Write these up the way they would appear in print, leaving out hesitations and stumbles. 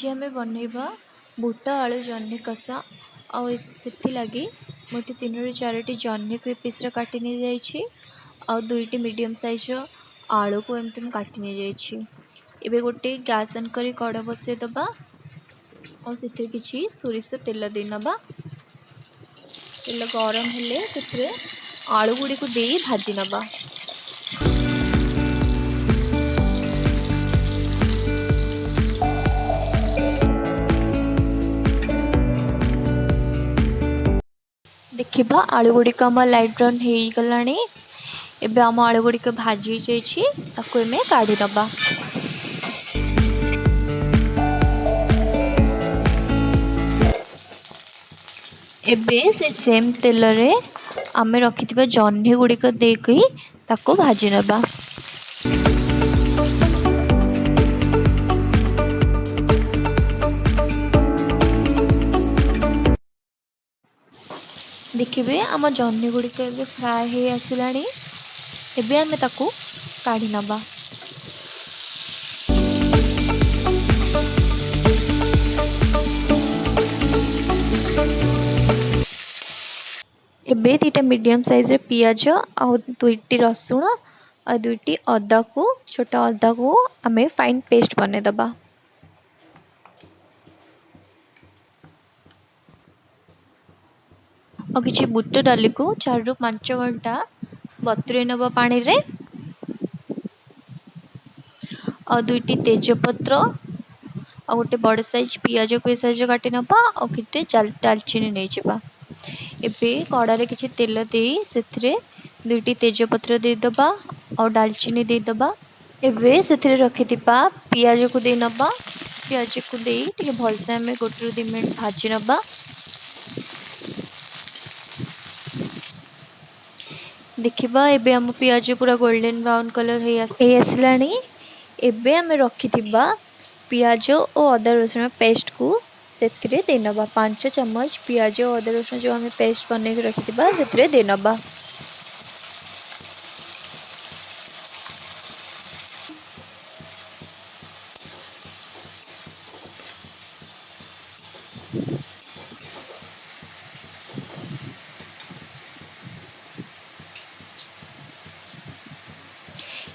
आज आम बनइबा बुट आलू जह्नी कषा आगी मोटे 3 ରୁ 4ଟି जह्नी को पीस काटी नहीं जाइए आ 2टी मीडियम साइज आलू को एमती काटी नहीं जाइए। गोटे गैस ऑन करी कड़ बसई दबा और से किसी सोरिष तेल दे नबा। तेल गरम हेले आलू गुड़ी को दे भाजी नबा। देखिबा आलू गुड़िक आम लाइट ब्राउन हो गलानी। एबे आम आलू गुड़िक भाजी जाइए ताको एमे काढ़ी नबा। एबे से सेम तेल रे आमे रखिथिबा जह्नी गुड़िक देकी ताको भाजी नबा। देखिए आम जह्नी गुड़िक फ्राए हो आसलानी। एबे आमे ताको काढ़ी नबा। एबे 2टा मीडियम साइज रे पियाज आ 2टी रसुण आ 2टी अदा को छोटा अदा को आमे फाइन पेस्ट बने दबा। और किसी बुट डाली को 4 ରୁ 5 घंटा बतुरे नबा पानी रे। और 2टी तेजपत्र और गोटे बड़ साइज पियाज को साइज काटी नबा और किटे दालचीनी नहीं जाबा। एबे कड़ारे किसी तेल दे से 2टी तेजपत्र दे दबा और दालचीनी दे दबा। एबे से रखिथिबा पियाज को दे नबा। पियाज को दे टिके भलसे हमें 1 ରୁ 2 मिनट भाजी नबा। देखिबा एबे हम पियाज पूरा गोल्डन ब्राउन कलर हे आसलानी। एबे हमें रखिथिबा पियाज और अदा रसुण पेस्ट को सेथिरे दे नबा। 5 चम्मच पियाज और अदा रसुण जो हमें पेस्ट बने के रखिथिबा सेथिरे दे नबा।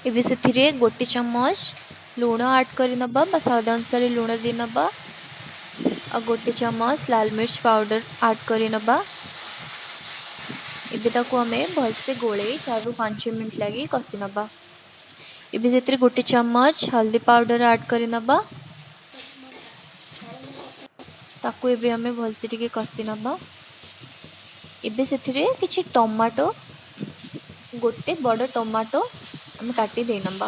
एबे से गोटे चम्मच लुण ऐड कर नबा बा स्वाद अनुसार लुण दे नबा। और गोटे चम्मच लाल मिर्च पाउडर ऐड कर नबा। एबे ताको हमें भलसे गोले 4 ରୁ 5 मिनट लगी कसी नबा। एबे से गोटे चम्मच हल्दी पाउडर ऐड कर नबा। ताको एबे हमें भलसे टिके कसी नबा। एबे से किछि टमाटो गोटे बड़ टमाटो हम काटी दे नबा।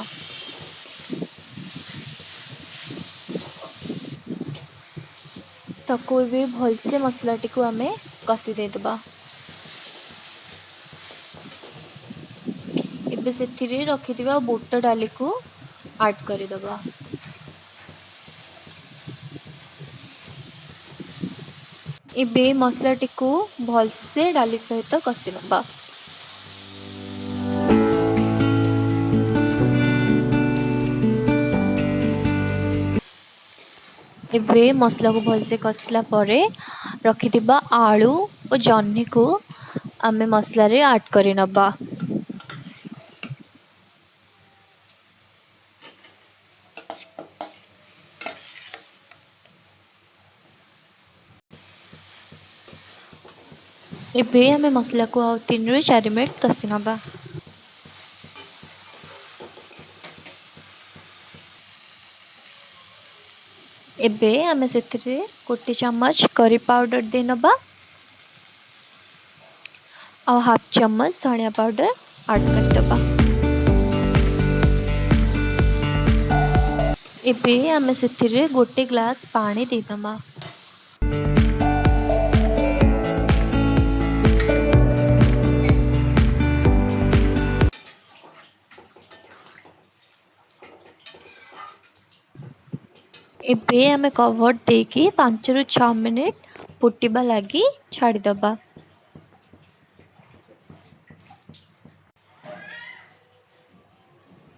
ताको एबे भलसे मसला टिको हमें कसी दे दबा। एबे से रखिथिबा बुट डाली को ऐड कर दबा। एबे मसला टिको भलसे डाली सहित कसी नबा। एबे मसला को भलसे कसला परे रखिथिबा आलू और जह्नी को आमे मसला रे ऐड करि नबा। एबे आमे मसला को 3 ରୁ 4 मिनट कसी नबा। एबे आमे सेथिरे गोटे चम्मच करी पाउडर दे नबा और हाफ चम्मच धनिया पाउडर ऐड कर दबा। एबे आमे सेथिरे गोटे ग्लास पानी दे दबा। एबे आमे कवर देकी 5 ରୁ 6 मिनट फुटिबा लगी छाड़ी दबा।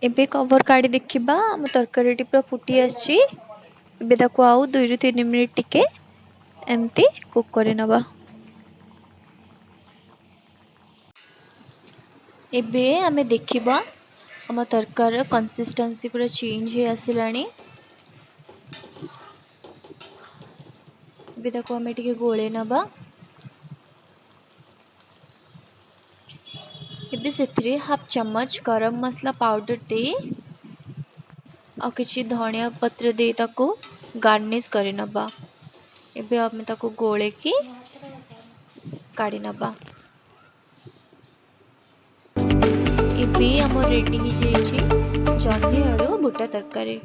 एबे कवर काढ़ी देखिबा हम तरकारी पूरा फुटी आछि। ଏବେ ତାକୁ ଆଉ 2-3 ମିନିଟ୍ ଟିକେ एमती कुक करे नबा। एबे आमे देखिबा हम तरकार कंसिस्टेंसी पूरा चेंज हो आसिलानी। एबे ताको आमे टिके गोळे नबा। एबे सेथरे हाफ चम्मच गरम मसला पाउडर दे आ किछि धनिया पत्र दे ताको गार्निश करे नबा। एबे आमे ताको गोळे की काढी नबा। एबे हम रेडी ही जेछि जन्नी आलू बुटा तरकारी।